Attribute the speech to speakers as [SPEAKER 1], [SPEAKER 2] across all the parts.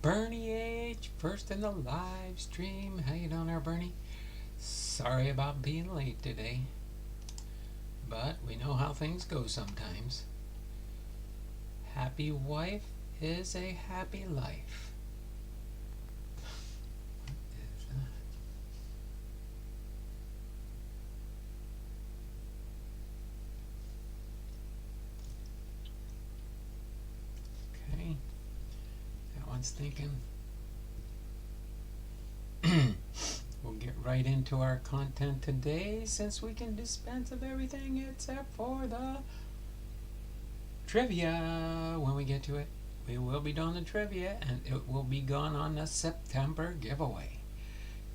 [SPEAKER 1] Bernie H, first in the live stream. How you doing there, Bernie? Sorry about being late today, but we know how things go sometimes. Happy wife is a happy life. What is that? Okay, that one's thinking. We'll get right into our content today, since we can dispense of everything except for the trivia. When we get to it, we will be doing the trivia, and it will be gone on the September giveaway.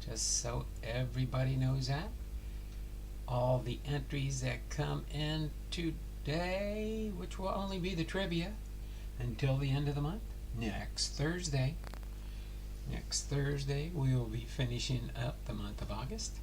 [SPEAKER 1] Just so everybody knows that. All the entries that come in today, which will only be the trivia until the end of the month, next Thursday. Next Thursday, we will be finishing up the month of August.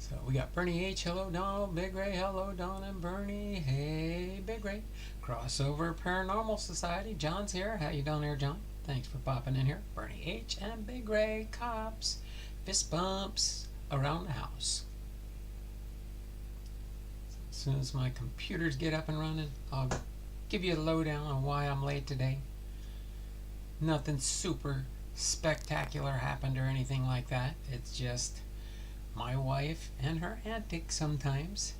[SPEAKER 1] So we got Bernie H, hello Donald, Big Ray, hello Don and Bernie, hey Big Ray. Crossover Paranormal Society, John's here, how you doing there, John? Thanks for popping in here. Bernie H and Big Ray, cops, fist bumps around the house. As soon as my computers get up and running, I'll give you a lowdown on why I'm late today. Nothing super spectacular happened or anything like that. It's just my wife and her antics sometimes.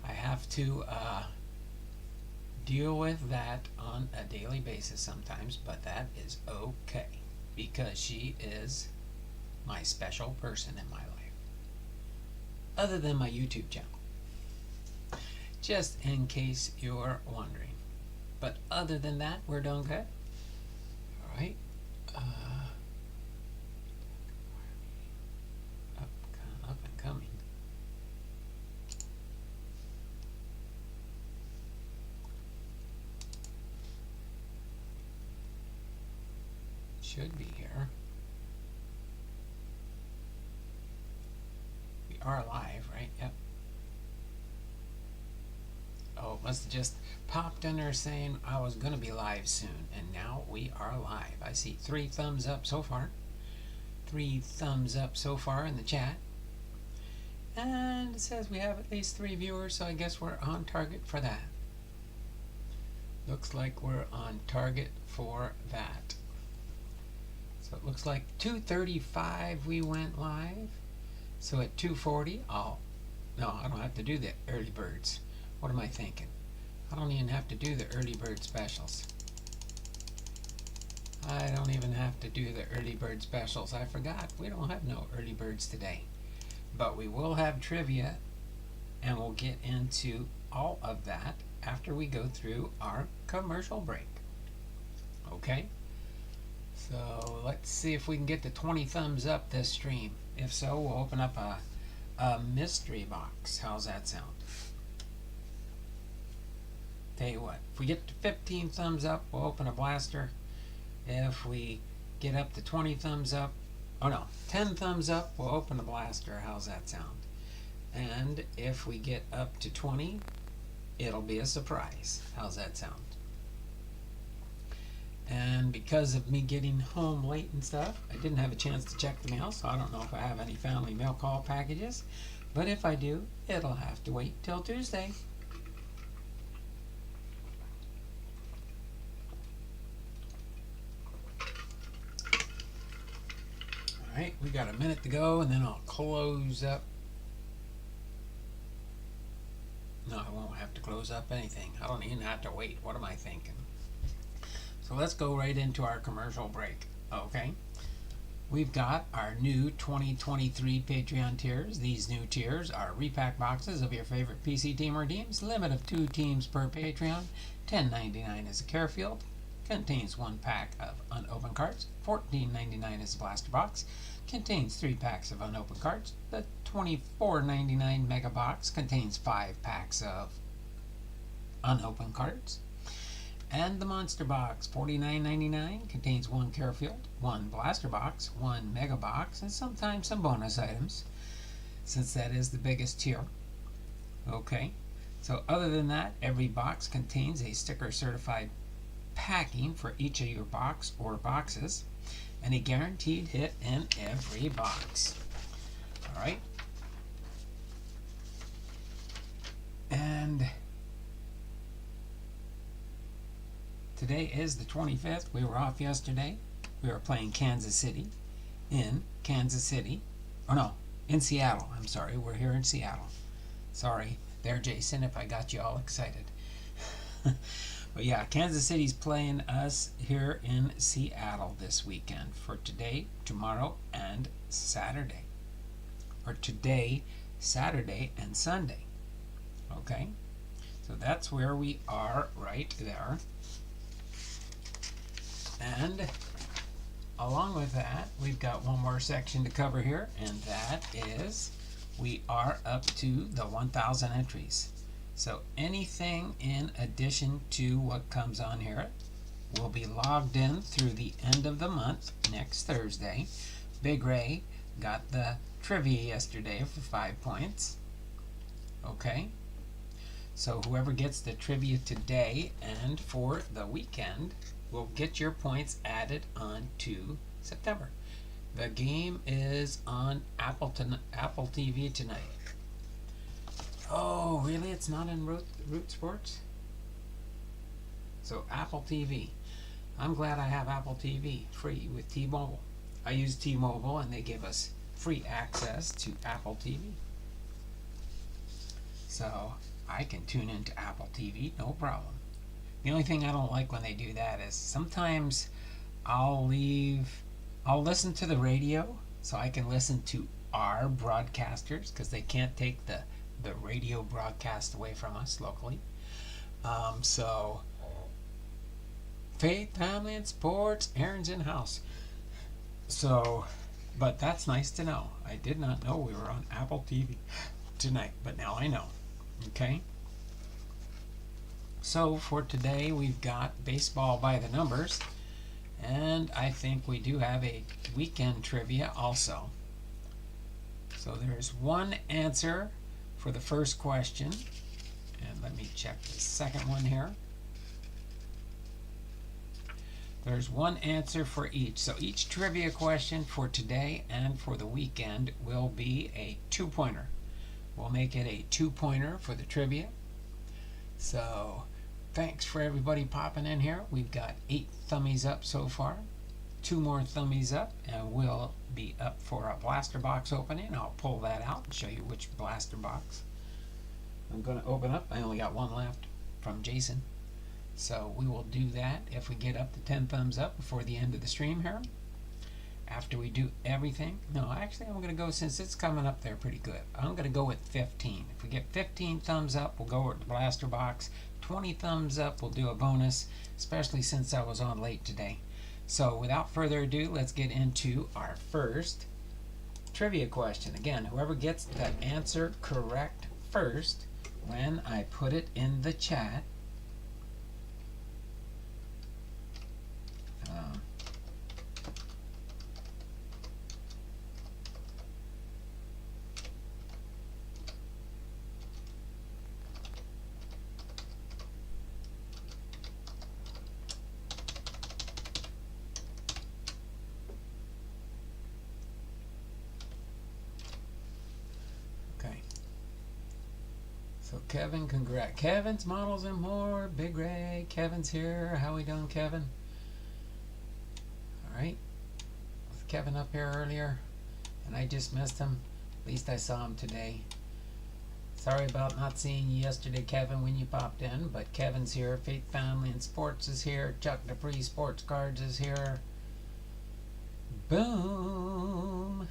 [SPEAKER 1] I have to deal with that on a daily basis sometimes, but that is okay, because she is my special person in my life. Other than my YouTube channel. Just in case you're wondering. But other than that, we're doing good. Alright. Up and coming. Should be here. We are live, right? Yep. Oh, it must have just popped in there saying I was going to be live soon, and now we are live. I see 3 thumbs up so far. 3 thumbs up so far in the chat. And it says we have at least 3 viewers, so I guess we're on target for that. Looks like we're on target for that. So it looks like 2:35 we went live. So at 2:40, no, I don't have to do the early birds. What am I thinking? I don't even have to do the early bird specials. I don't even have to do the early bird specials. I forgot. We don't have no early birds today. But we will have trivia, and we'll get into all of that after we go through our commercial break. Okay? So let's see if we can get to 20 thumbs up this stream. If so, we'll open up a mystery box. How's that sound? Tell you what, if we get to 15 thumbs up, we'll open a blaster. If we get up to 20 thumbs up, 10 thumbs up, we'll open a blaster. How's that sound? And if we get up to 20, it'll be a surprise. How's that sound? And because of me getting home late and stuff, I didn't have a chance to check the mail, so I don't know if I have any family mail call packages. But if I do, it'll have to wait till Tuesday. Alright, we got a minute to go, and then I'll close up. No, I won't have to close up anything. I don't even have to wait. What am I thinking? So let's go right into our commercial break. Okay. We've got our new 2023 Patreon tiers. These new tiers are repack boxes of your favorite PC team or teams. Limit of 2 teams per Patreon. $10.99 is a Fairfield. Contains 1 pack of unopened cards. $14.99 is a blaster box. Contains 3 packs of unopened cards. The $24.99 mega box contains 5 packs of unopened cards. And the Monster Box, $49.99, contains one Fairfield, one Blaster Box, one Mega Box, and sometimes some bonus items, since that is the biggest tier. Okay, so other than that, every box contains a sticker certified packing for each of your box or boxes, and a guaranteed hit in every box. All right. And today is the 25th. We were off yesterday. We were playing Kansas City in Kansas City. Oh no, in Seattle. I'm sorry. We're here in Seattle. Sorry there, Jason, if I got you all excited. But yeah, Kansas City's playing us here in Seattle this weekend for today, tomorrow, and Saturday. Or today, Saturday, and Sunday. Okay? So that's where we are right there. And along with that, we've got one more section to cover here, and that is we are up to the 1,000 entries. So anything in addition to what comes on here will be logged in through the end of the month, next Thursday. Big Ray got the trivia yesterday for 5 points. Okay? So whoever gets the trivia today and for the weekend will get your points added on to September. The game is on Apple TV tonight. Oh, really? It's not in Root Sports? So Apple TV. I'm glad I have Apple TV free with T-Mobile. I use T-Mobile and they give us free access to Apple TV. So I can tune into Apple TV, no problem. The only thing I don't like when they do that is sometimes I'll listen to the radio so I can listen to our broadcasters because they can't take the radio broadcast away from us locally. So Faith, Family, and Sports, Aaron's in house. So, but that's nice to know. I did not know we were on Apple TV tonight, but now I know. Okay? So for today, we've got baseball by the numbers, and I think we do have a weekend trivia also. So there's one answer for the first question, and let me check the second one here. There's one answer for each. So each trivia question for today and for the weekend will be a 2-pointer. We'll make it a 2-pointer for the trivia. So thanks for everybody popping in here. We've got 8 thummies up so far. 2 more thummies up and we'll be up for a blaster box opening. I'll pull that out and show you which blaster box I'm going to open up. I only got one left from Jason. So we will do that if we get up to 10 thumbs up before the end of the stream here. After we do everything. No, actually I'm going to go, since it's coming up there pretty good, I'm going to go with 15. If we get 15 thumbs up, we'll go with the blaster box. 20 thumbs up, we'll do a bonus, especially since I was on late today. So without further ado, let's get into our first trivia question. Again, whoever gets the answer correct first, when I put it in the chat, so Kevin, congrats. Kevin's Models and More. Big Ray. Kevin's here. How we doing, Kevin? Alright. Was Kevin up here earlier? And I just missed him. At least I saw him today. Sorry about not seeing you yesterday, Kevin, when you popped in. But Kevin's here. Faith, Family, and Sports is here. Chuck Dupree Sports Cards is here. Boom!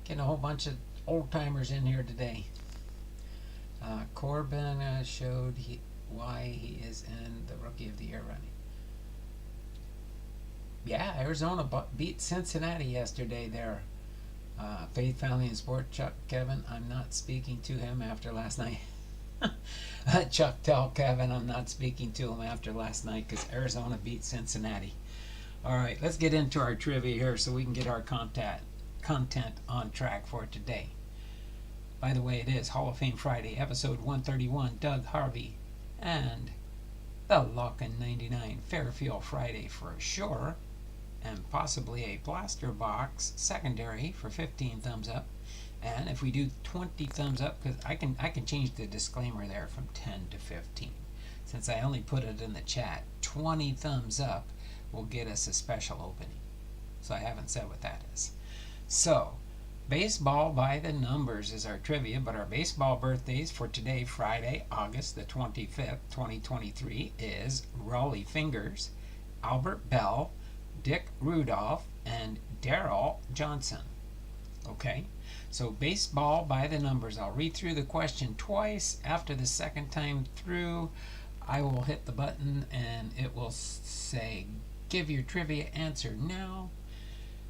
[SPEAKER 1] Getting a whole bunch of old timers in here today. Corbin showed why he is in the Rookie of the Year running. Yeah, Arizona beat Cincinnati yesterday there. Faith, Family, and Sport, Chuck, Kevin. I'm not speaking to him after last night. Chuck, tell Kevin I'm not speaking to him after last night because Arizona beat Cincinnati. All right, let's get into our trivia here so we can get our content on track for today. By the way, it is Hall of Fame Friday, episode 131, Doug Harvey, and the Lawkin99 Fairfield Friday for sure, and possibly a blaster box secondary for 15 thumbs up. And if we do 20 thumbs up, because I can change the disclaimer there from 10 to 15. Since I only put it in the chat, 20 thumbs up will get us a special opening. So I haven't said what that is. So, baseball by the numbers is our trivia, but our baseball birthdays for today, Friday, August the 25th, 2023, is Rollie Fingers, Albert Bell, Dick Rudolph, and Darrell Johnson. Okay? So baseball by the numbers. I'll read through the question twice. After the second time through, I will hit the button and it will say, give your trivia answer now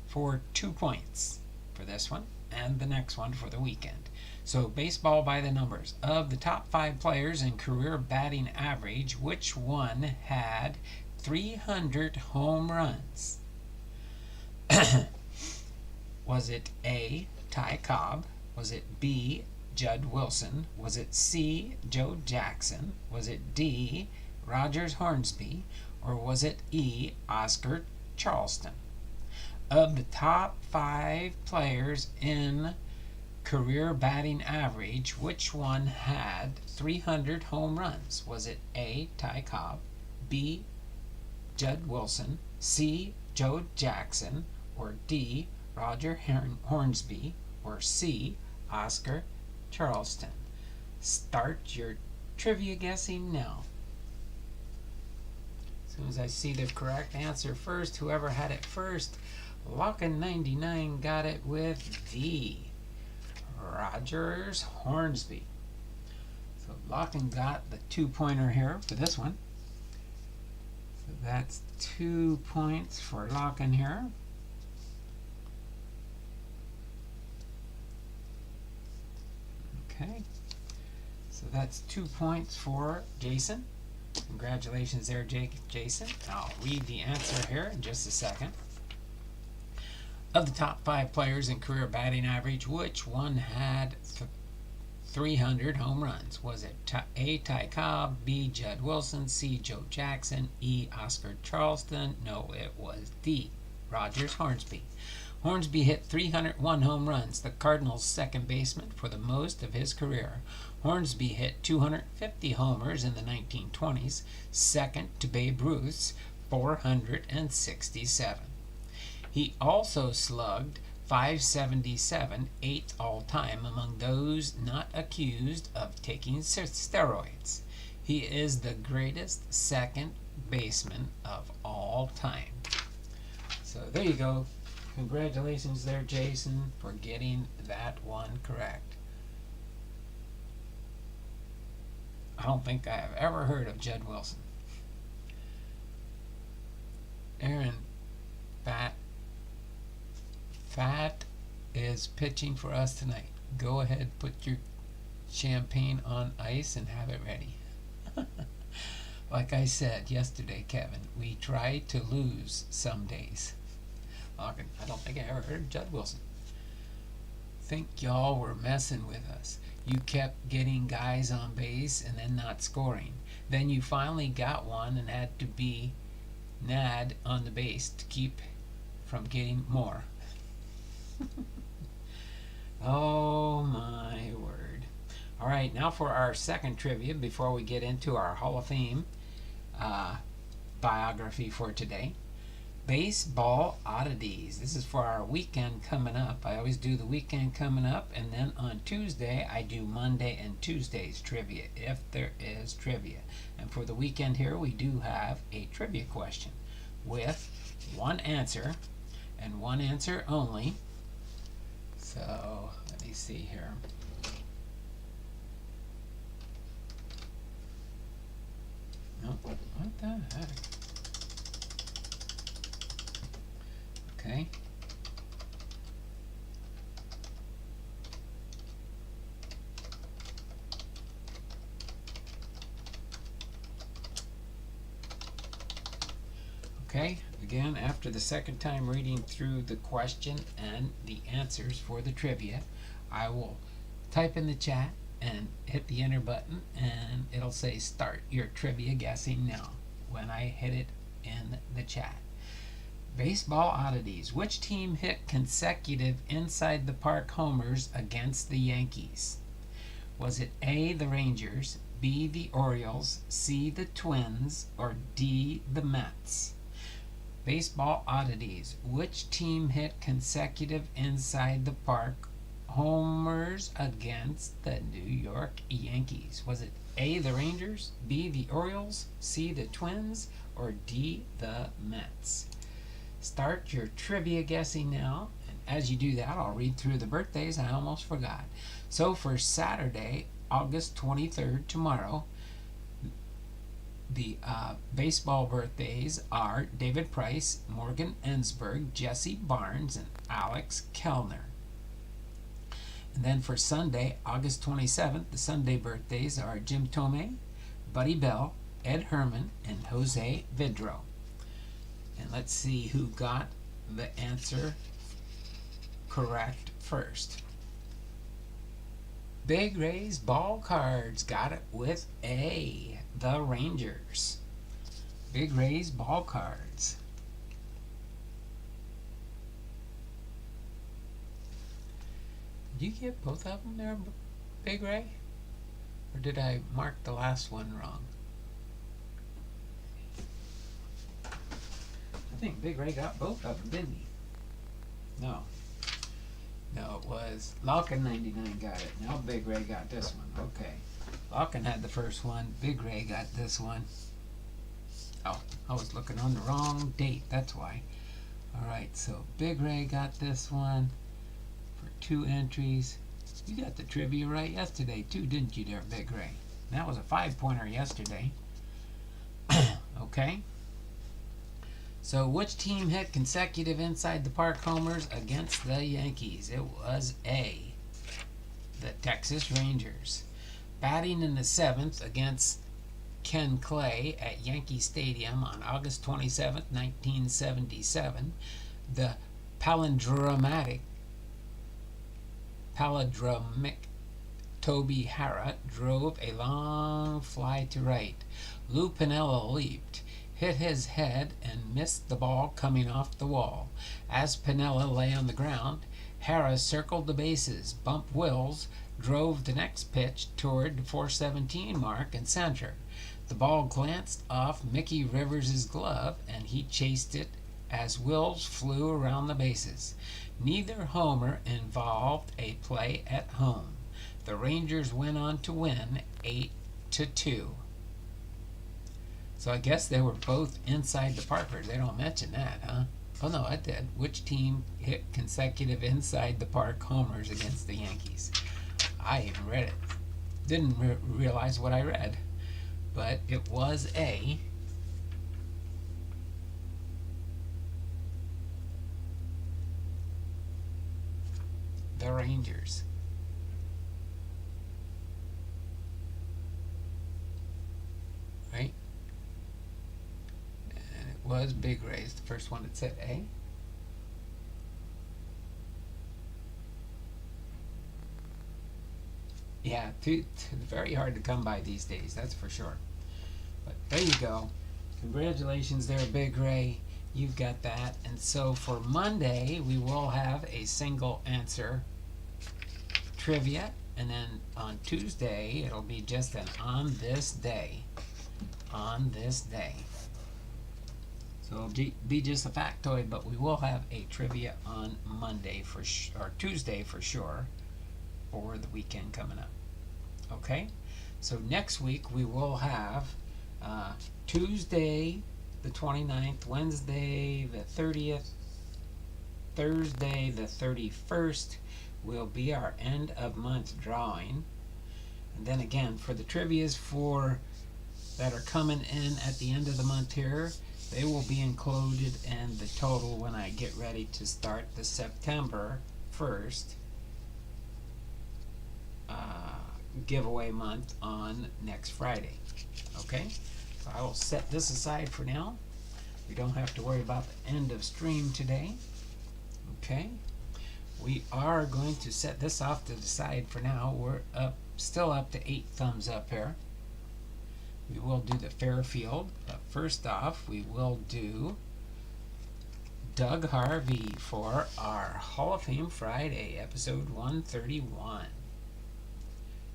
[SPEAKER 1] for 2 points for this one and the next one for the weekend. So baseball by the numbers. Of the top 5 players in career batting average, which one had 300 home runs? Was it A, Ty Cobb? Was it B, Judd Wilson? Was it C, Joe Jackson? Was it D, Rogers Hornsby? Or was it E, Oscar Charleston? Of the top 5 players in career batting average, which one had 300 home runs? Was it A, Ty Cobb, B, Judd Wilson, C, Joe Jackson, or D, Roger Hornsby, or C, Oscar Charleston? Start your trivia guessing now. As soon as I see the correct answer first, whoever had it first, Lawkin99 got it with D, Rogers Hornsby. So Lawkin got the 2-pointer here for this one. So that's 2 points for Lawkin here. Okay, so that's 2 points for Jason. Congratulations there, Jason. I'll read the answer here in just a second. Of the top 5 players in career batting average, which one had 300 home runs? Was it A, Ty Cobb, B, Judd Wilson, C, Joe Jackson, E, Oscar Charleston? No, it was D, Rogers Hornsby. Hornsby hit 301 home runs, the Cardinals' second baseman for the most of his career. Hornsby hit 250 homers in the 1920s, second to Babe Ruth's 467. He also slugged .577, 8th all-time among those not accused of taking steroids. He is the greatest second baseman of all time. So there you go. Congratulations there, Jason, for getting that one correct. I don't think I have ever heard of Judd Wilson. Aaron, Fat is pitching for us tonight. Go ahead, put your champagne on ice and have it ready. Like I said yesterday, Kevin, we try to lose some days. I don't think I ever heard of Judd Wilson. Think y'all were messing with us. You kept getting guys on base and then not scoring. Then you finally got one and had to be nad on the base to keep from getting more. Oh my word. Alright, now for our second trivia before we get into our Hall of Fame biography for today. Baseball oddities. This is for our weekend coming up. I always do the weekend coming up, and then on Tuesday I do Monday and Tuesday's trivia, if there is trivia. And for the weekend here, we do have a trivia question with one answer and one answer only. So let me see here. Nope. What the heck? Okay. Okay, again, after the second time reading through the question and the answers for the trivia, I will type in the chat and hit the enter button, and it'll say start your trivia guessing now when I hit it in the chat. Baseball oddities. Which team hit consecutive inside the park homers against the Yankees? Was it A, the Rangers, B, the Orioles, C, the Twins, or D, the Mets? Baseball oddities. Which team hit consecutive inside the park homers against the New York Yankees? Was it A, the Rangers, B, the Orioles, C, the Twins, or D, the Mets? Start your trivia guessing now, and as you do that, I'll read through the birthdays. I almost forgot. So for Saturday, August 23rd, tomorrow, the baseball birthdays are David Price, Morgan Ensberg, Jesse Barnes, and Alex Kellner. And then for Sunday, August 27th, the Sunday birthdays are Jim Tomei, Buddy Bell, Ed Herman, and Jose Vidro. And let's see who got the answer correct first. Big Ray's Ball Cards got it with A, the Rangers. Big Ray's Ball Cards. Did you get both of them there, Big Ray? Or did I mark the last one wrong? I think Big Ray got both of them, didn't he? No. No, it was Lawkin99 got it. Now Big Ray got this one. Okay. Lawkin had the first one. Big Ray got this one. Oh, I was looking on the wrong date. That's why. Alright, so Big Ray got this one for 2 entries. You got the trivia right yesterday too, didn't you there, Big Ray? That was a 5-pointer yesterday. Okay. So which team hit consecutive inside the park homers against the Yankees? It was A, the Texas Rangers. Batting in the 7th against Ken Clay at Yankee Stadium on August 27, 1977, the palindromic Toby Harrah drove a long fly to right. Lou Piniella leaped, hit his head, and missed the ball coming off the wall. As Piniella lay on the ground, Harrah circled the bases, bumped Wills, drove the next pitch toward the 417 mark and center. The ball glanced off Mickey Rivers' glove, and he chased it as Wills flew around the bases. Neither homer involved a play at home. The Rangers went on to win 8-2. So I guess they were both inside the parkers. They don't mention that, huh? Oh no, I did. Which team hit consecutive inside the park homers against the Yankees? I even read it. Didn't realize what I read. But it was A. The Rangers. Right? And it was Big Ray's the first one that said A. Yeah, very hard to come by these days, that's for sure. But there you go. Congratulations there, Big Ray. You've got that. And so for Monday, we will have a single answer trivia. And then on Tuesday, it'll be just an on this day. On this day. So it'll be just a factoid, but we will have a trivia on Monday or Tuesday for sure, for the weekend coming up. Okay? So next week we will have Tuesday the 29th, Wednesday the 30th, Thursday the 31st will be our end of month drawing. And then again, for the trivias that are coming in at the end of the month here, they will be included in the total when I get ready to start the September 1st giveaway month on next Friday. Okay, so I will set this aside for now. We don't have to worry about the end of stream today. Okay. We are going to set this off to the side for now. We're still up to 8 thumbs up here. We will do the Fairfield, but first off, we will do Doug Harvey for our Hall of Fame Friday, episode 131.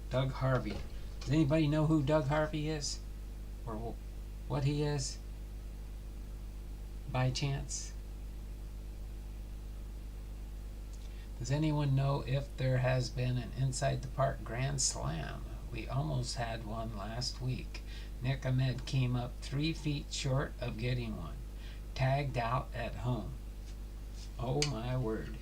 [SPEAKER 1] Doug Harvey. Does anybody know who Doug Harvey is? Or what he is? By chance? Does anyone know if there has been an Inside the Park Grand Slam? We almost had one last week. Nick Ahmed came up 3 feet short of getting one. Tagged out at home. Oh my word.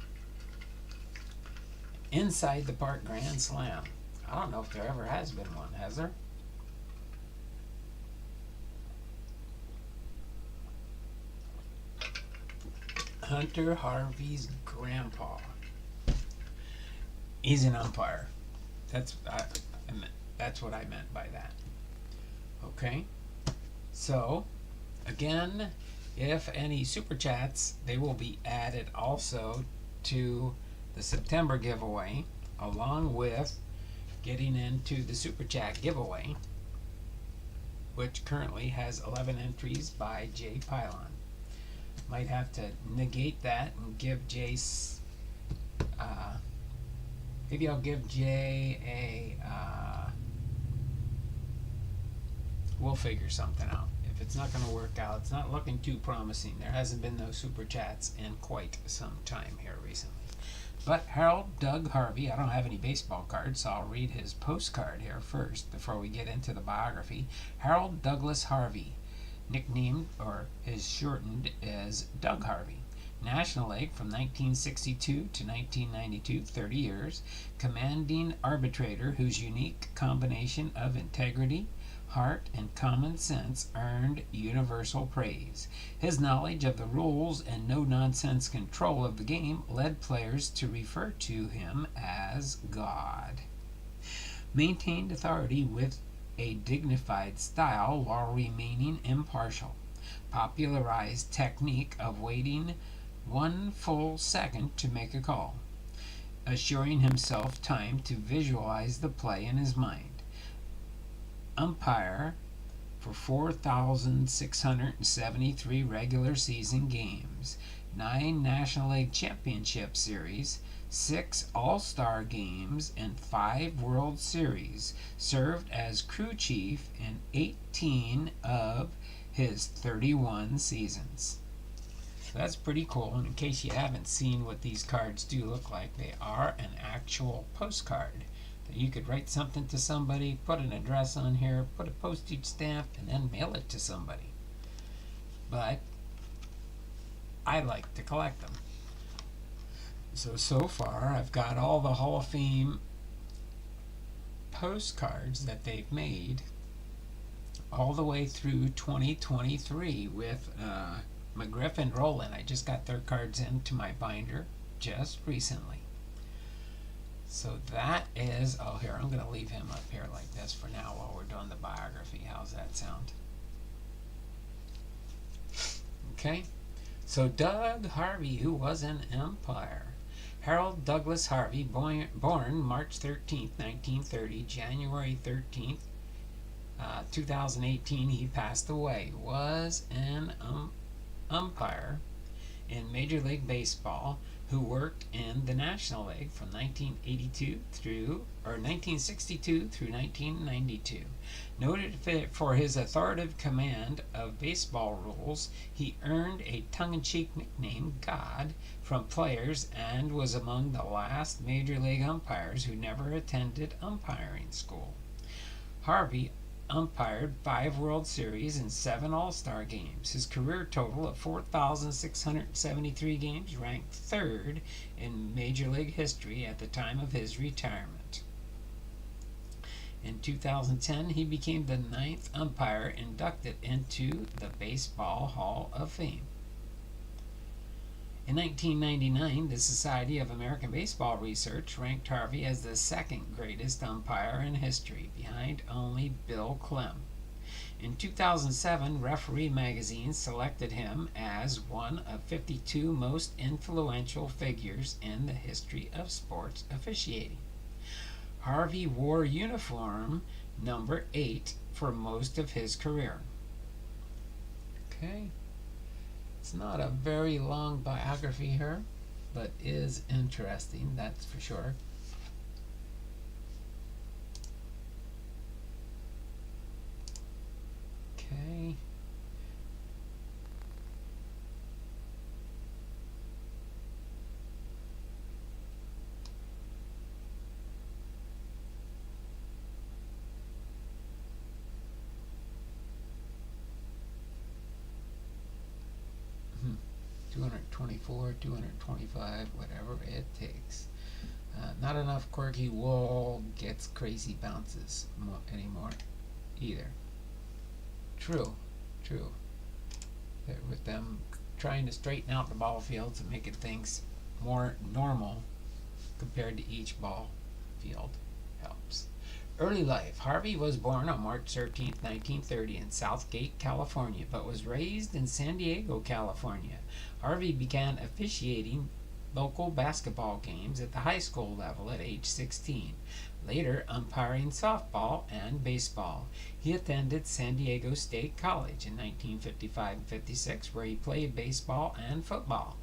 [SPEAKER 1] Inside the Park Grand Slam. I don't know if there ever has been one, has there? Hunter Harvey's grandpa. He's an umpire. That's what I meant by that. Okay. So, again, if any super chats, they will be added also to the September giveaway, along with getting into the super chat giveaway, which currently has 11 entries by Jay Pylon. Might have to negate that and give Jay maybe I'll give Jay a we'll figure something out. If it's not going to work out, it's not looking too promising. There hasn't been no super chats in quite some time here recently. But Harold Doug Harvey, I don't have any baseball cards, so I'll read his postcard here first before we get into the biography. Harold Douglas Harvey, nicknamed or is shortened as Doug Harvey. National League from 1962 to 1992, 30 years. Commanding arbitrator whose unique combination of integrity, heart, and common sense earned universal praise. His knowledge of the rules and no-nonsense control of the game led players to refer to him as God. Maintained authority with a dignified style while remaining impartial. Popularized technique of waiting 1 full second to make a call, assuring himself time to visualize the play in his mind. Umpire for 4,673 regular season games, 9 National League Championship Series, 6 All-Star games, and 5 World Series. Served as crew chief in 18 of his 31 seasons. So that's pretty cool. And in case you haven't seen what these cards do look like, they are an actual postcard. You could write something to somebody, put an address on here, put a postage stamp, and then mail it to somebody. But I like to collect them. So far, I've got all the Hall of Fame postcards that they've made all the way through 2023 with McGriff and Rowland. I just got their cards into my binder just recently. So that is, oh here, I'm going to leave him up here like this for now while we're doing the biography. How's that sound? Okay, so Doug Harvey, who was an umpire. Harold Douglas Harvey, born March 13th, 1930, January 13th, 2018, he passed away, was an umpire in Major League Baseball who worked in the National League from 1962 through 1992. Noted for his authoritative command of baseball rules, he earned a tongue-in-cheek nickname, God, from players and was among the last Major League umpires who never attended umpiring school. Harvey umpired 5 World Series and 7 All-Star games. His career total of 4,673 games ranked 3rd in Major League history at the time of his retirement. In 2010, he became the 9th umpire inducted into the Baseball Hall of Fame. In 1999, the Society of American Baseball Research ranked Harvey as the 2nd greatest umpire in history, behind only Bill Clem. In 2007, Referee magazine selected him as one of 52 most influential figures in the history of sports officiating. Harvey wore uniform number 8 for most of his career. Okay. It's not a very long biography here, but is interesting, that's for sure. Okay. Hmm. 224, 225, whatever it takes. Not enough quirky wall gets crazy bounces anymore either. True. With them trying to straighten out the ball fields and making things more normal compared to each ball field helps. Early life. Harvey was born on March 13, 1930 in Southgate, California, but was raised in San Diego, California. Harvey began officiating local basketball games at the high school level at age 16, later umpiring softball and baseball. He attended San Diego State College in 1955 and 56, where he played baseball and football.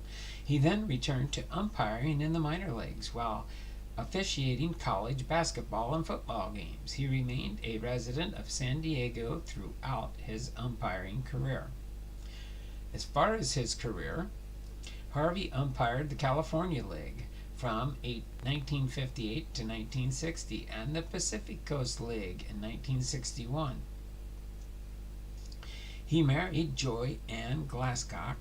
[SPEAKER 1] He then returned to umpiring in the minor leagues while officiating college basketball and football games. He remained a resident of San Diego throughout his umpiring career. As far as his career, Harvey umpired the California League from 1958 to 1960 and the Pacific Coast League in 1961. He married Joy Ann Glasscock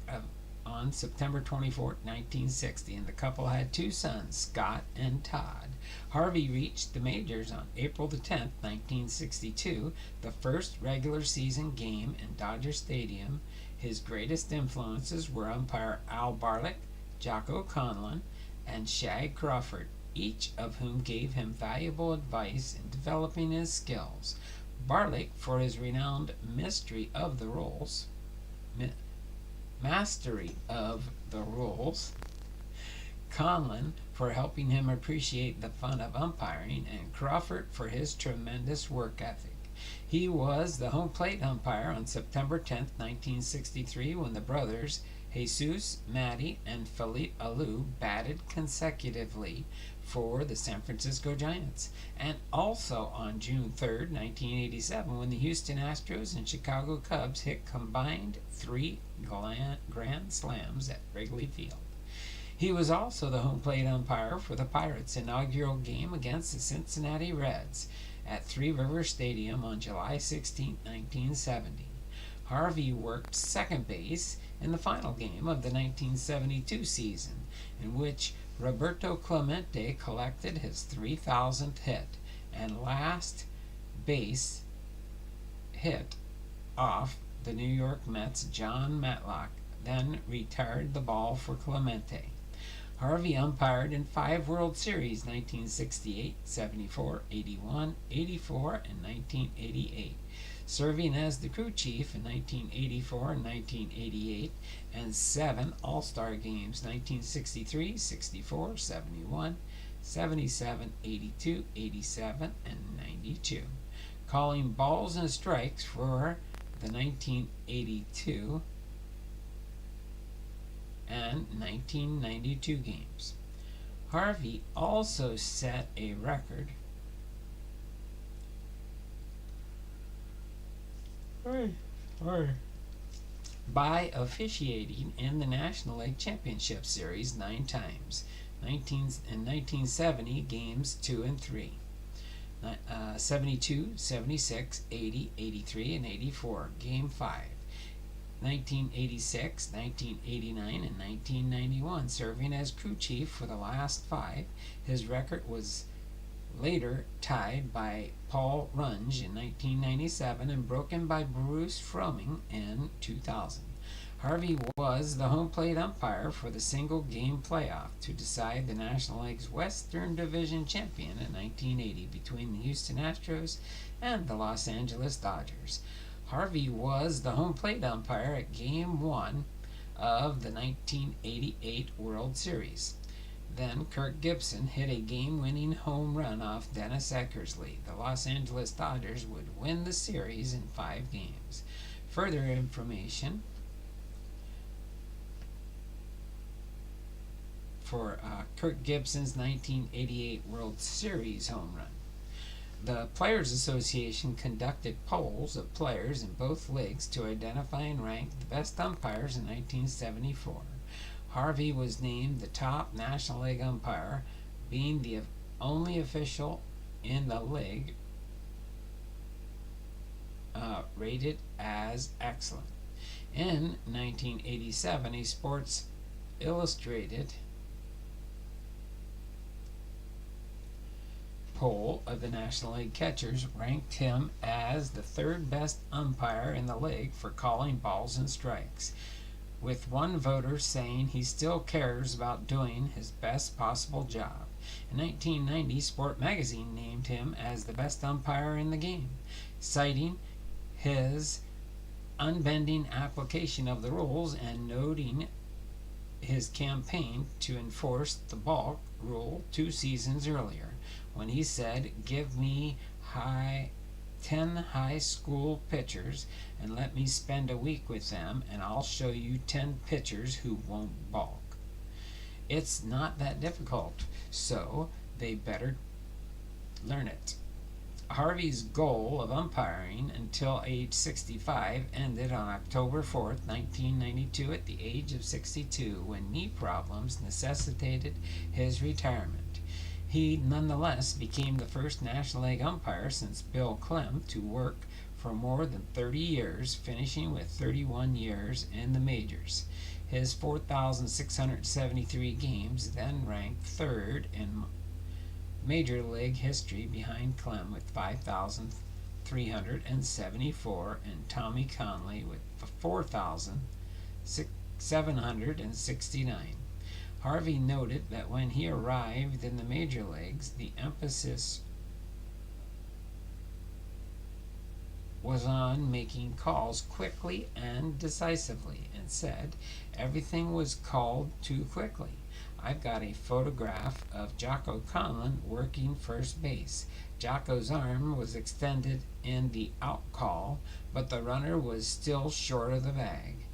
[SPEAKER 1] on September 24, 1960, and the couple had 2 sons, Scott and Todd. Harvey reached the majors on April 10, 1962, the first regular season game in Dodger Stadium. His greatest influences were umpire Al Barlick, Jocko Conlon, and Shag Crawford, each of whom gave him valuable advice in developing his skills. Barlick for his renowned mastery of the rules, Conlon for helping him appreciate the fun of umpiring, and Crawford for his tremendous work ethic. He was the home plate umpire on September 10, 1963, when the brothers Jesus, Matty, and Philippe Alou batted consecutively for the San Francisco Giants, and also on June 3, 1987, when the Houston Astros and Chicago Cubs hit combined 3 grand slams at Wrigley Field. He was also the home plate umpire for the Pirates' inaugural game against the Cincinnati Reds at Three Rivers Stadium on July 16, 1970. Harvey worked second base in the final game of the 1972 season, in which Roberto Clemente collected his 3,000th hit, and last base hit off the New York Mets' John Matlock, then retired the ball for Clemente. Harvey umpired in 5 World Series, 1968, 74, 81, 84, and 1988, serving as the crew chief in 1984 and 1988, and 7 All-Star games, 1963, 64, 71, 77, 82, 87, and 92, calling balls and strikes for the 1982 and 1992 games. Harvey also set a record by officiating in the National League Championship Series 9 times. In 1970, games 2 and 3. 72, 76, 80, 83, and 84, game 5. 1986, 1989, and 1991, serving as crew chief for the last 5. His record was later tied by Paul Runge in 1997 and broken by Bruce Froemming in 2000. Harvey was the home plate umpire for the single-game playoff to decide the National League's Western Division champion in 1980 between the Houston Astros and the Los Angeles Dodgers. Harvey was the home plate umpire at Game 1 of the 1988 World Series. Then Kirk Gibson hit a game-winning home run off Dennis Eckersley. The Los Angeles Dodgers would win the series in 5 games. Further information for Kirk Gibson's 1988 World Series home run. The Players Association conducted polls of players in both leagues to identify and rank the best umpires in 1974. Harvey was named the top National League umpire, being the only official in the league rated as excellent. In 1987, a Sports Illustrated poll of the National League catchers ranked him as the 3rd best umpire in the league for calling balls and strikes, with one voter saying he still cares about doing his best possible job. In 1990, Sport Magazine named him as the best umpire in the game, citing his unbending application of the rules and noting his campaign to enforce the balk rule 2 seasons earlier, when he said, "Give me 10 high school pitchers and let me spend a week with them, and I'll show you 10 pitchers who won't balk." It's not that difficult, so they better learn it. Harvey's goal of umpiring until age 65 ended on October 4th, 1992 at the age of 62, when knee problems necessitated his retirement. He nonetheless became the first National League umpire since Bill Clem to work for more than 30 years, finishing with 31 years in the majors. His 4,673 games then ranked 3rd in Major League history behind Clem with 5,374 and Tommy Conley with 4,769. Harvey noted that when he arrived in the major leagues, the emphasis was on making calls quickly and decisively, and said everything was called too quickly. I've got a photograph of Jocko Conlon working first base. Jocko's arm was extended in the out call, but the runner was still short of the bag,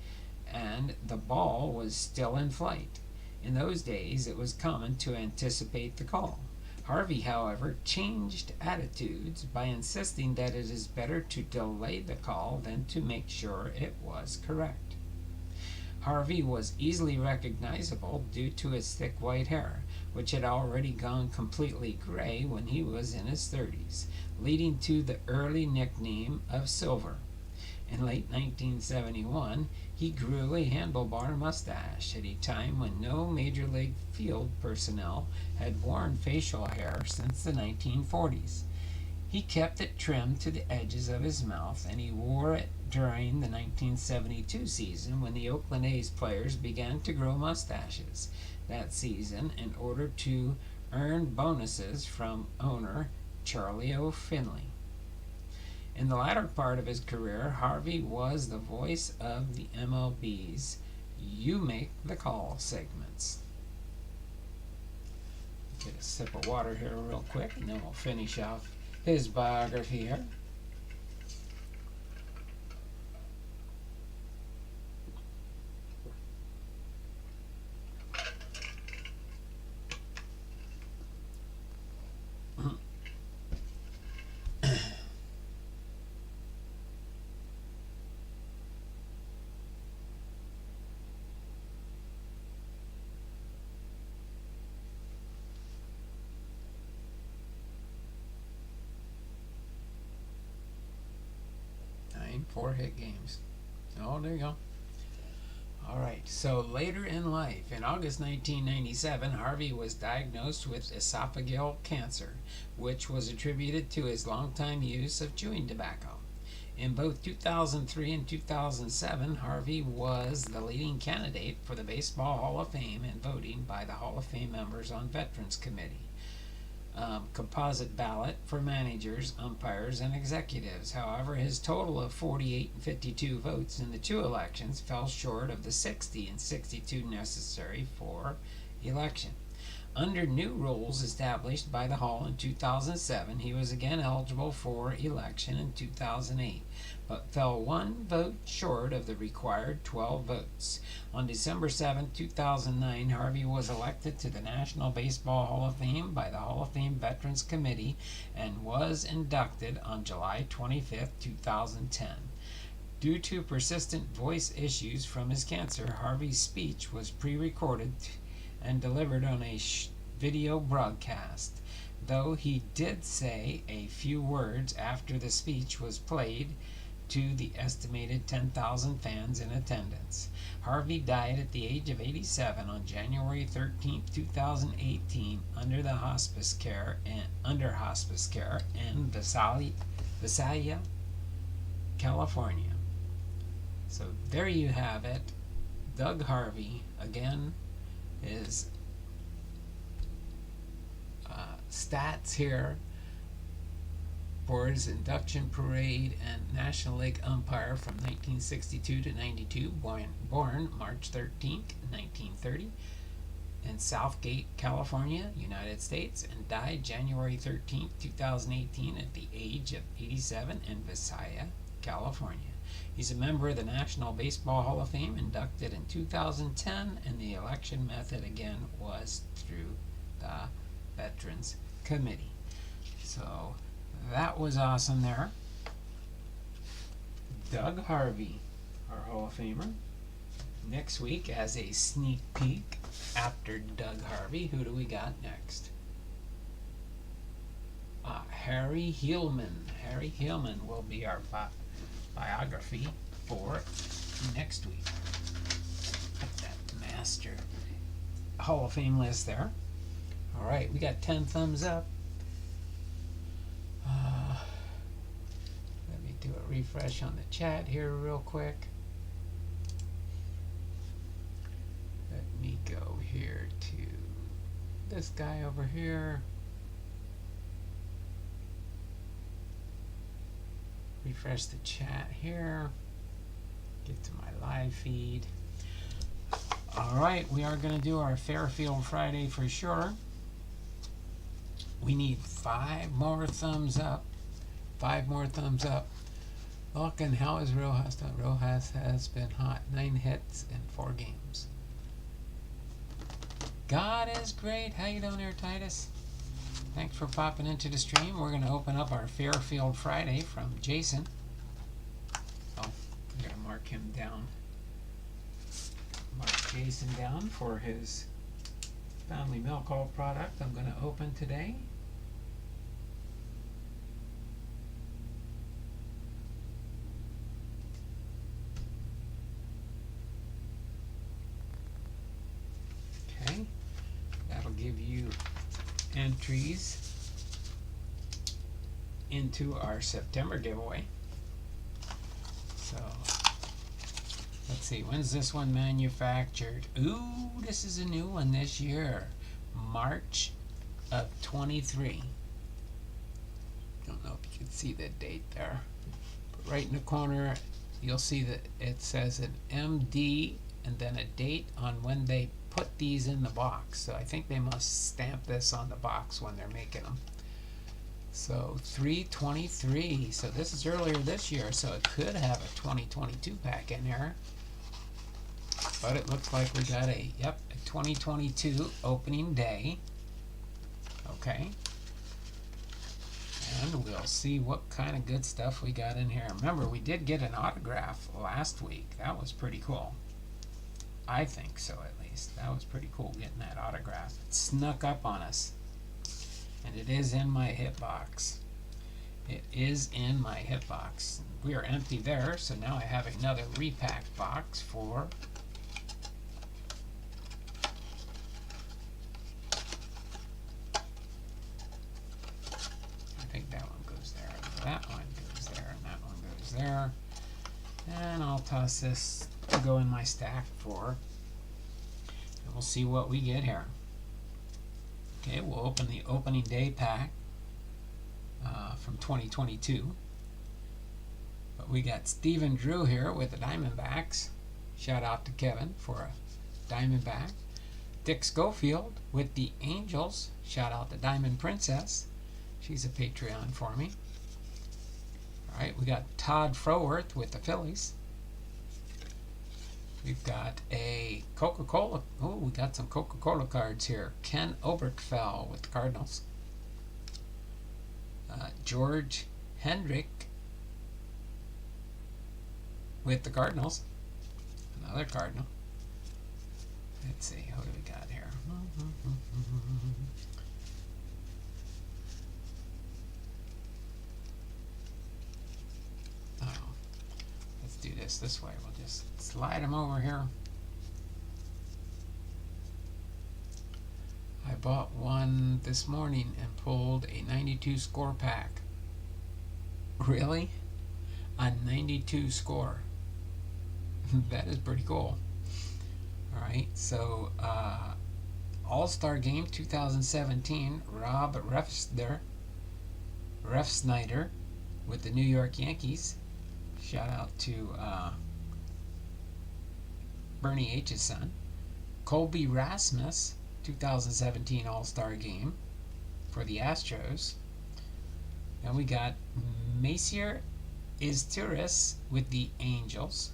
[SPEAKER 1] and the ball was still in flight. In those days, it was common to anticipate the call. Harvey, however, changed attitudes by insisting that it is better to delay the call than to make sure it was correct. Harvey was easily recognizable due to his thick white hair, which had already gone completely gray when he was in his 30s, leading to the early nickname of Silver. In late 1971, he grew a handlebar mustache at a time when no Major League field personnel had worn facial hair since the 1940s. He kept it trimmed to the edges of his mouth, and he wore it during the 1972 season when the Oakland A's players began to grow mustaches that season in order to earn bonuses from owner Charlie O. Finley. In the latter part of his career, Harvey was the voice of the MLB's "You Make the Call" segments. Get a sip of water here real quick, and then we'll finish off his biography here. Four-hit games. Oh, there you go. All right. So later in life, in August 1997, Harvey was diagnosed with esophageal cancer, which was attributed to his longtime use of chewing tobacco. In both 2003 and 2007, Harvey was the leading candidate for the Baseball Hall of Fame in voting by the Hall of Fame members on Veterans Committee. composite ballot for managers, umpires, and executives. However, his total of 48 and 52 votes in the two elections fell short of the 60 and 62 necessary for election. Under new rules established by the Hall in 2007, he was again eligible for election in 2008, but fell one vote short of the required 12 votes. On December 7, 2009, Harvey was elected to the National Baseball Hall of Fame by the Hall of Fame Veterans Committee and was inducted on July 25, 2010. Due to persistent voice issues from his cancer, Harvey's speech was pre-recorded and delivered on a video broadcast, though he did say a few words after the speech was played to the estimated 10,000 fans in attendance. Harvey died at the age of 87 on January 13, 2018, under hospice care in Visalia, California. So there you have it. Doug Harvey, again, his stats here for his induction parade and National League umpire from 1962 to 92, born March 13, 1930, in Southgate, California, United States, and died January 13, 2018 at the age of 87 in Visalia, California. He's a member of the National Baseball Hall of Fame, inducted in 2010, and the election method again was through the Veterans Committee. So that was awesome there. Doug Harvey, our Hall of Famer. Next week, as a sneak peek after Doug Harvey, who do we got next? Harry Hillman. Harry Hillman will be our biography for next week. Put that master Hall of Fame list there. All right, we got 10 thumbs up. Let me do a refresh on the chat here real quick. Let me go here to this guy over here. Refresh the chat here. Get to my live feed. All right, we are going to do our Fairfield Friday for sure. We need 5 more thumbs up. 5 more thumbs up. Looking, how is Rojas done? Rojas has been hot. 9 hits in 4 games. God is great. How you doing there, Titus? Thanks for popping into the stream. We're going to open up our Fairfield Friday from Jason. Oh, I'm going to mark him down. Mark Jason down for his family milk all product I'm going to open today. Okay, that'll give you entries into our September giveaway. So let's see, when's this one manufactured? Ooh, this is a new one this year, March of 23. Don't know if you can see the date there, but right in the corner you'll see that it says an MD and then a date on when they put these in the box. So I think they must stamp this on the box when they're making them. So 3/23. So this is earlier this year, so it could have a 2022 pack in here. But it looks like we got a 2022 opening day. Okay. And we'll see what kind of good stuff we got in here. Remember, we did get an autograph last week. That was pretty cool. I think so, at least. That was pretty cool getting that autograph. It snuck up on us. And it is in my hit box. It is in my hit box. We are empty there, so now I have another repacked box for I think that one goes there, that one goes there, and that one goes there. And I'll toss this to go in my stack for, and we'll see what we get here. Okay, we'll open the opening day pack from 2022. But we got Stephen Drew here with the Diamondbacks. Shout out to Kevin for a Diamondback. Dick Schofield with the Angels. Shout out to Diamond Princess. She's a Patreon for me. Alright, we got Todd Froworth with the Phillies. We've got a Coca-Cola. Oh, we got some Coca-Cola cards here. Ken Oberkfell with the Cardinals. George Hendrick with the Cardinals. Another Cardinal. Let's see, who do we got here? Oh, let's do this way. We'll just slide them over here. I bought one this morning and pulled a 92 score pack. Really? A 92 score. That is pretty cool. Alright, so All-Star Game 2017, Rob Refsnyder with the New York Yankees. Shout out to Bernie H's son. Colby Rasmus, 2017 All-Star Game for the Astros. And we got Macier Izturis with the Angels.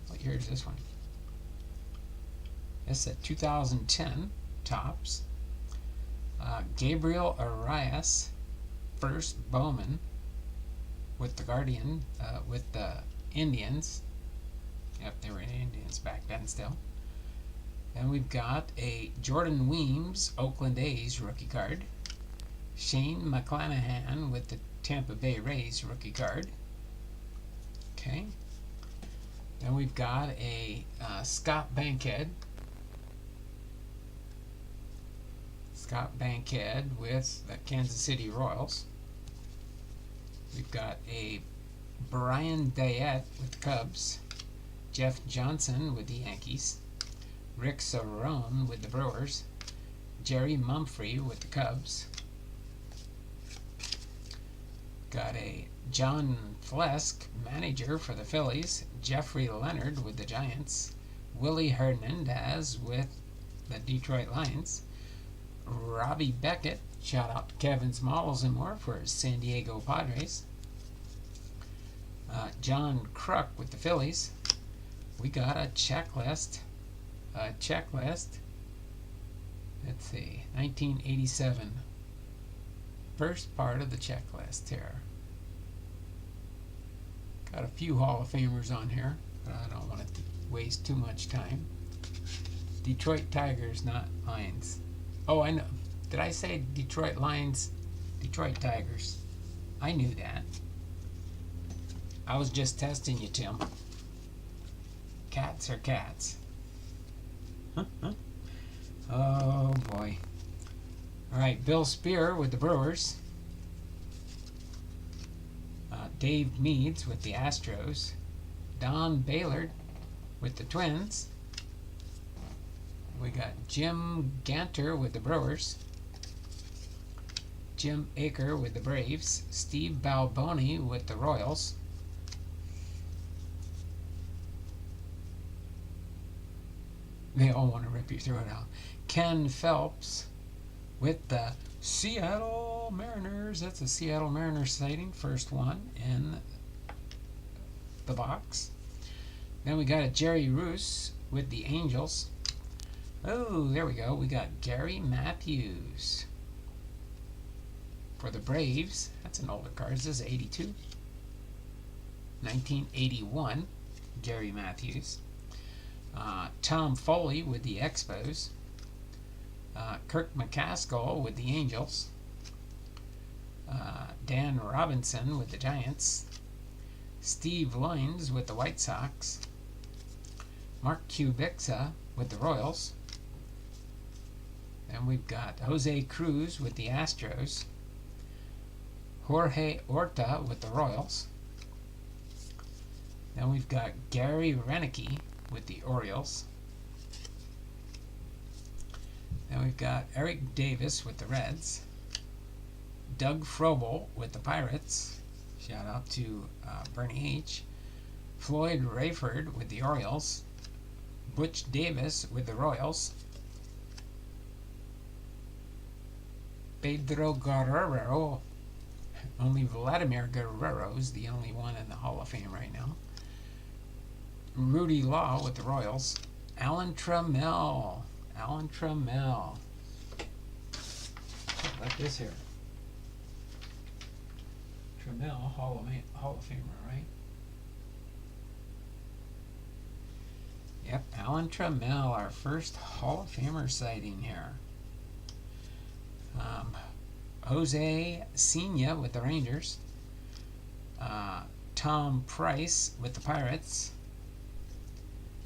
[SPEAKER 1] What year is this one? It's a 2010 Topps. Gabriel Arias, first Bowman with the with the Indians. Yep, they were Indians back then still. And we've got a Jordan Weems, Oakland A's rookie card. Shane McClanahan with the Tampa Bay Rays rookie card. Okay. Then we've got a Scott Bankhead. Scott Bankhead with the Kansas City Royals. We've got a Brian Diet with the Cubs. Jeff Johnson with the Yankees. Rick Cerrone with the Brewers. Jerry Mumphrey with the Cubs. Got a John Flesk, manager for the Phillies. Jeffrey Leonard with the Giants. Willie Hernandez with the Detroit Lions. Robbie Beckett, shout out to Kevin's Models and More for San Diego Padres. John Kruk with the Phillies. We got a checklist. Let's see, 1987. First part of the checklist here. Got a few Hall of Famers on here, but I don't want to waste too much time. Detroit Tigers, not Lions. Oh, I know. Did I say Detroit Lions? Detroit Tigers. I knew that. I was just testing you, Tim. Cats are cats. Oh, boy. Alright, Bill Spear with the Brewers. Dave Meads with the Astros. Don Baylor with the Twins. We got Jim Ganter with the Brewers. Jim Aker with the Braves. Steve Balboni with the Royals. They all want to rip your throat out. Ken Phelps with the Seattle Mariners. That's a Seattle Mariners sighting. First one in the box. Then we got a Jerry Roos with the Angels. Oh, there we go. We got Gary Matthews for the Braves. That's an older card. This is 82. 1981. Gary Matthews. Tom Foley with the Expos. Kirk McCaskill with the Angels. Dan Robinson with the Giants. Steve Loines with the White Sox. Mark Kubica with the Royals. Then we've got Jose Cruz with the Astros. Jorge Orta with the Royals. Then we've got Gary Renicky with the Orioles. Then we've got Eric Davis with the Reds. Doug Frobel with the Pirates. Shout out to Bernie H. Floyd Rayford with the Orioles. Butch Davis with the Royals. Pedro Guerrero. Only Vladimir Guerrero is the only one in the Hall of Fame right now. Rudy Law with the Royals. Alan Trammell. Alan Trammell. How about this here? Trammell, Hall of Famer, right? Yep, Alan Trammell, our first Hall of Famer sighting here. Jose Sena with the Rangers. Tom Price with the Pirates.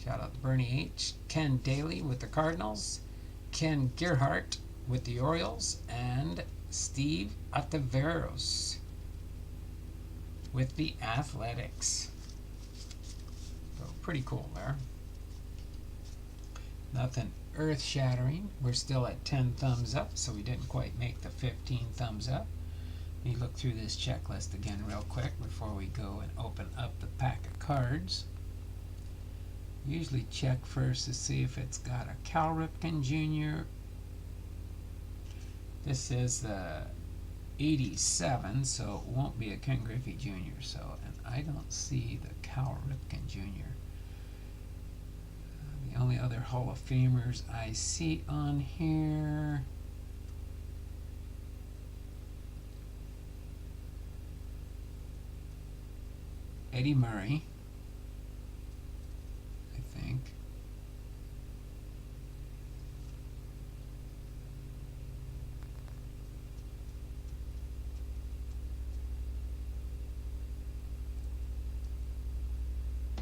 [SPEAKER 1] Shout out to Bernie H. Ken Daly with the Cardinals. Ken Gerhardt with the Orioles. And Steve Ataveros with the Athletics. So pretty cool there. Nothing earth-shattering. We're still at 10 thumbs up, so we didn't quite make the 15 thumbs up. Let me look through this checklist again real quick before we go and open up the pack of cards. Usually check first to see if it's got a Cal Ripken Jr. This is 87, so it won't be a Ken Griffey Jr. So, and I don't see the Cal Ripken Jr. The only other Hall of Famers I see on here, Eddie Murray, I think.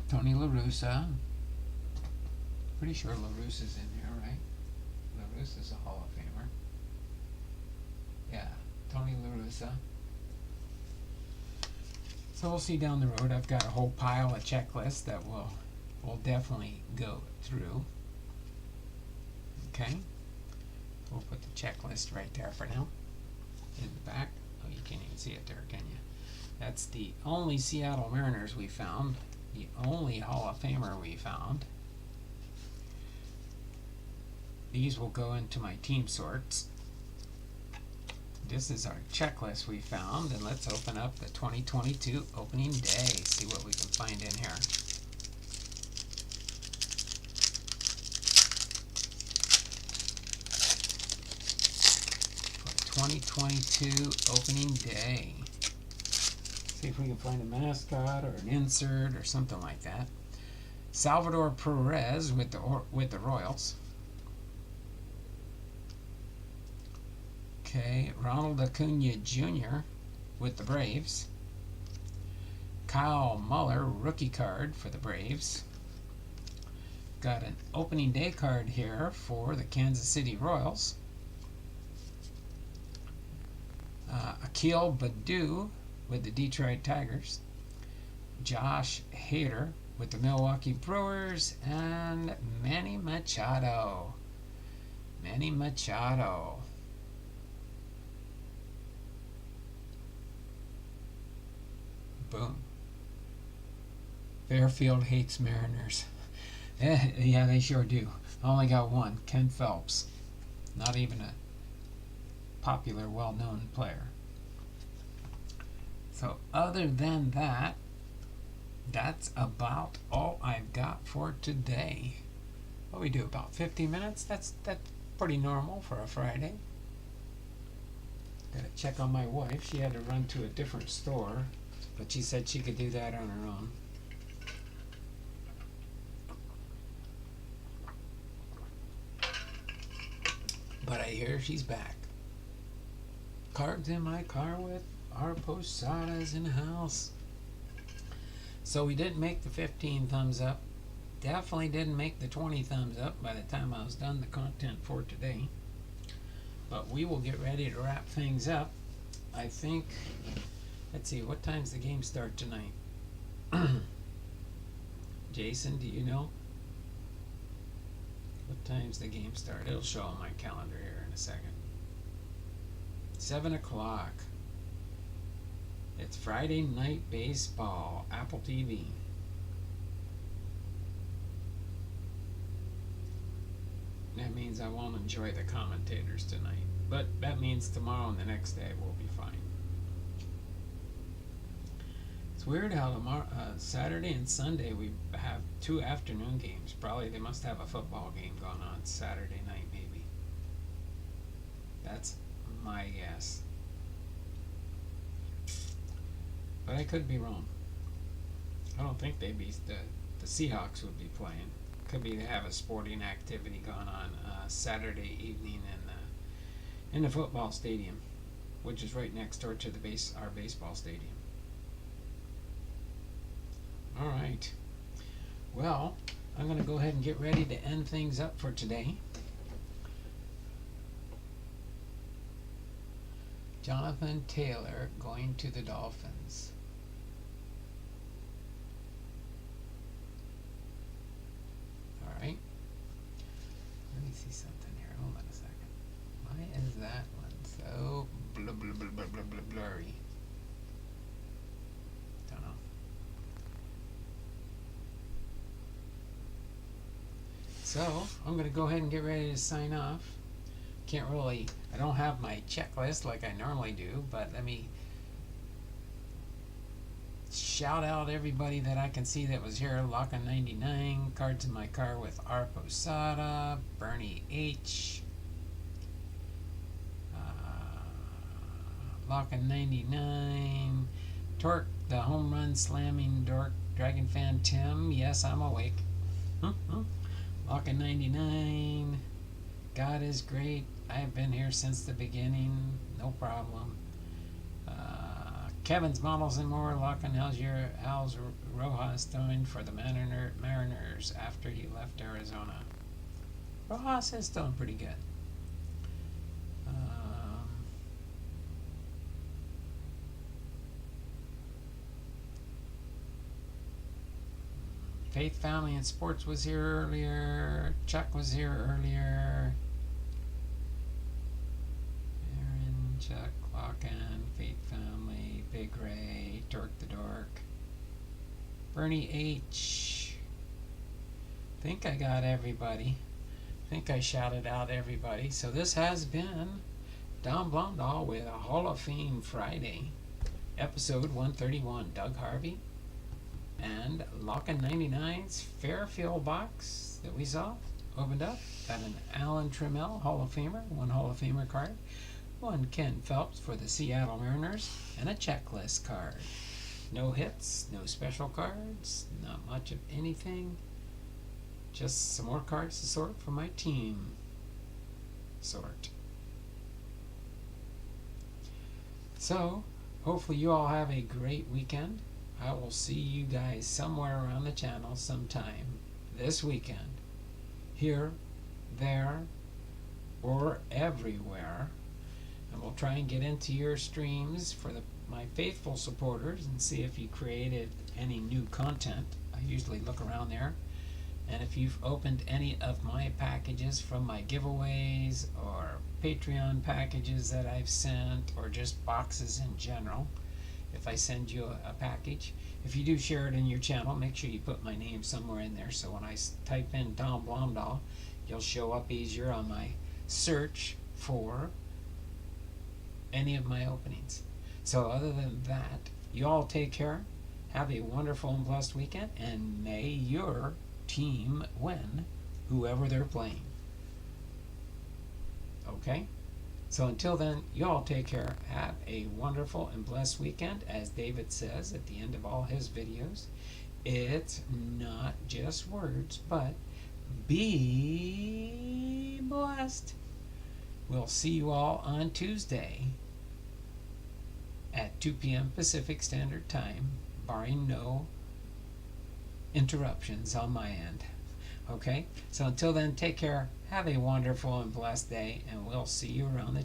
[SPEAKER 1] Tony La Russa. Pretty sure La Russa's in here, right? La Russa's a Hall of Famer. Yeah, Tony La Russa. So we'll see down the road. I've got a whole pile of checklists that we'll definitely go through. Okay. We'll put the checklist right there for now. In the back. Oh, you can't even see it there, can you? That's the only Seattle Mariners we found. The only Hall of Famer we found. These will go into my team sorts. This is our checklist we found, and let's open up the 2022 opening day. See what we can find in here. For 2022 opening day. See if we can find a mascot or an insert or something like that. Salvador Perez with the Royals. Okay, Ronald Acuna Jr. with the Braves. Kyle Muller, rookie card for the Braves. Got an opening day card here for the Kansas City Royals. Akil Baddoo with the Detroit Tigers. Josh Hader with the Milwaukee Brewers. And Manny Machado. Manny Machado. Boom. Fairfield hates Mariners. Yeah, they sure do. I only got one, Ken Phelps. Not even a popular, well-known player. So other than that, that's about all I've got for today. What we do, about 50 minutes? That's pretty normal for a Friday. Gotta check on my wife. She had to run to a different store, but she said she could do that on her own. But I hear she's back. Cards in my car with our posadas in the house. So we didn't make the 15 thumbs up. Definitely didn't make the 20 thumbs up by the time I was done the content for today. But we will get ready to wrap things up. I think, let's see, what time's the game start tonight? Jason, do you know? What time's the game start? It'll show on my calendar here in a second. 7 o'clock. It's Friday Night Baseball, Apple TV. That means I won't enjoy the commentators tonight. But that means tomorrow and the next day we'll be fine. It's weird how tomorrow, Saturday and Sunday we have 2 afternoon games. Probably they must have a football game going on Saturday night maybe. That's my guess. But I could be wrong. I don't think they'd be, the Seahawks would be playing. Could be they have a sporting activity going on Saturday evening in the football stadium, which is right next door to our baseball stadium. All right. Well, I'm going to go ahead and get ready to end things up for today. Jonathan Taylor going to the Dolphins. All right. Let me see something here. Hold on a second. Why is that one so blurry? Don't know. So I'm going to go ahead and get ready to sign off. I don't have my checklist like I normally do, but let me shout out everybody that I can see that was here. Lockin99, Cards in My Car with R. Posada, Bernie H, Lockin99, Torque, the home run slamming dork, Dragon Fan Tim, yes, I'm awake. Lockin99, God is great. I have been here since the beginning, no problem. Kevin's Models and More, Lockin How's Rojas doing for the Mariners after he left Arizona? Rojas is doing pretty good. Faith, Family, and Sports was here earlier. Chuck was here earlier. Aaron, Chuck, Lockin, Faith, Family, Big Ray, Dork the Dork. Bernie H. Think I got everybody. Think I shouted out everybody. So this has been Don Blondal with a Hall of Fame Friday. Episode 131. Doug Harvey. And Lockin99's Fairfield box that we saw opened up. Got an Alan Trammell Hall of Famer, 1 Hall of Famer card, 1 Ken Phelps for the Seattle Mariners, and a checklist card. No hits, no special cards, not much of anything. Just some more cards to sort for my team sort. So, hopefully you all have a great weekend. I will see you guys somewhere around the channel sometime this weekend. Here, there, or everywhere. And we'll try and get into your streams for my faithful supporters and see if you created any new content. I usually look around there. And if you've opened any of my packages from my giveaways or Patreon packages that I've sent, or just boxes in general, if I send you a package, if you do share it in your channel, make sure you put my name somewhere in there, so when I type in Tom Blondal, you'll show up easier on my search for any of my openings. So other than that, you all take care, have a wonderful and blessed weekend, and may your team win whoever they're playing. Okay? So until then, you all take care. Have a wonderful and blessed weekend. As David says at the end of all his videos, it's not just words, but be blessed. We'll see you all on Tuesday at 2 p.m. Pacific Standard Time, barring no interruptions on my end. Okay? So until then, take care. Have a wonderful and blessed day, and we'll see you around the